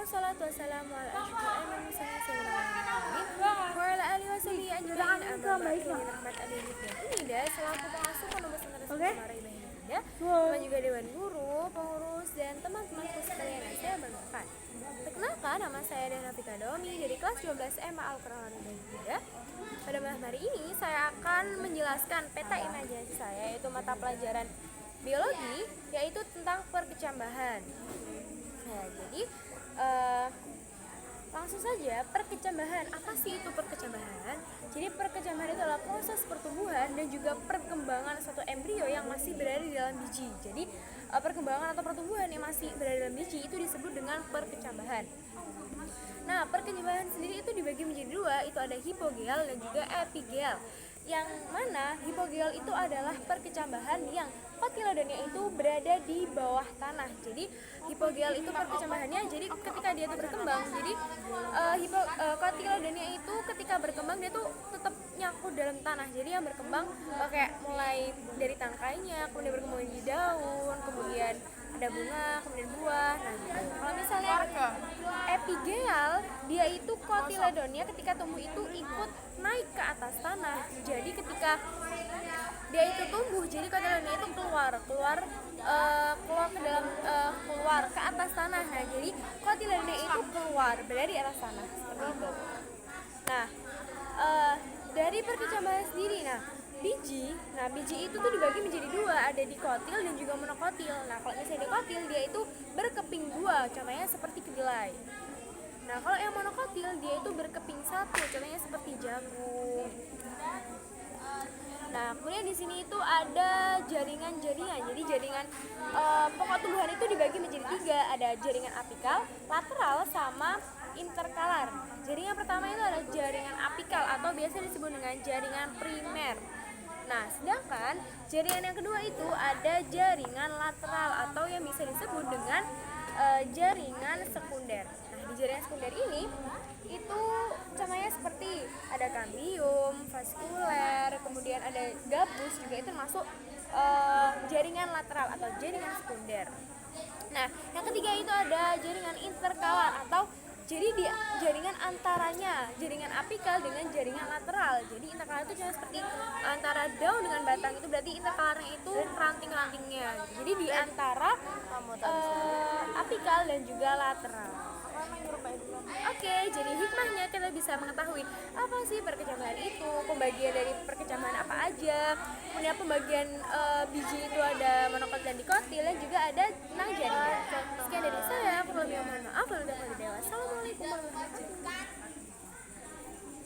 wassalatu wassalamu ala asyrofil mursalin sayyidina Muhammadin wa ala alihi washabihi ajmain amma ba'du. Rahmat Abi Hidayah selaku pengasuh Pondok Pesantren Sumara Ibrahim Hidayah, teman juga dewan guru, pengurus dan teman-temanku sekalian yang saya banggakan. Perkenalkan, nama saya Denafika Domi dari kelas 12 MA Al-Quran Ibrahim Hidayah. Pada malam hari ini saya akan menjelaskan peta imajinasi saya, yaitu mata pelajaran biologi, yaitu tentang perkecambahan. Nah, jadi langsung saja, perkecambahan. Apa sih itu perkecambahan? Jadi perkecambahan itu adalah proses pertumbuhan dan juga perkembangan suatu embrio yang masih berada di dalam biji. Jadi perkembangan atau pertumbuhan yang masih berada di dalam biji itu disebut dengan perkecambahan. Nah, perkecambahan sendiri itu dibagi menjadi dua, itu ada hipogel dan juga epigel. Yang mana hipogel itu adalah perkecambahan yang kotiledonnya itu berada di bawah tanah. Jadi hipogel itu perkecambahannya, jadi ketika dia itu berkembang, jadi kotiledonnya itu ketika berkembang dia tuh tetap nyangkut dalam tanah. Jadi yang berkembang kayak mulai dari tangkainya, kemudian berkembang di daun, kemudian ada bunga, kemudian buah. Nah, kalau misalnya epigel, dia itu kotiledonnya ketika tumbuh itu ikut naik ke atas tanah. Jadi ketika dia itu tumbuh, jadi kotiledonnya itu keluar ke dalam, keluar ke atas tanah. Nah, jadi kotiledonnya itu keluar dari atas tanah seperti itu. Nah, dari perkecambahan sendiri, biji itu tuh dibagi menjadi dua, ada dikotil dan juga monokotil. Nah, kalau misalnya dikotil, dia itu berkeping dua, contohnya seperti kedelai. Nah, kalau yang monokotil, dia itu berkeping satu, contohnya seperti jagung. Nah, kemudian di sini itu ada jaringan-jaringan. Jadi jaringan pokok tumbuhan itu dibagi menjadi tiga, ada jaringan apikal, lateral, sama interkalar. Jaringan pertama itu adalah jaringan apikal atau biasa disebut dengan jaringan primer. Nah, sedangkan jaringan yang kedua itu ada jaringan lateral atau yang bisa disebut dengan jaringan sekunder. Nah, di jaringan sekunder ini itu contohnya seperti ada kambium, vaskuler, kemudian ada gabus, juga itu termasuk jaringan lateral atau jaringan sekunder. Nah, yang ketiga itu ada jaringan interkalar atau jadi di jaringan antaranya jaringan apikal dengan jaringan lateral. Jadi interkalar itu cuma seperti antara daun dengan batang, itu berarti interkalarnya itu ranting-rantingnya. Jadi di antara apikal dan juga lateral. Oke, jadi hikmahnya kita bisa mengetahui apa sih perkecambahan itu, pembagian dari perkecambahan apa aja, kemudian pembagian biji itu ada monokotil dan dikotil, dan juga ada tentang jaringan. Sekian dari saya, aku lebih mohon maaf. Assalamualaikum warahmatullahi wabarakatuh.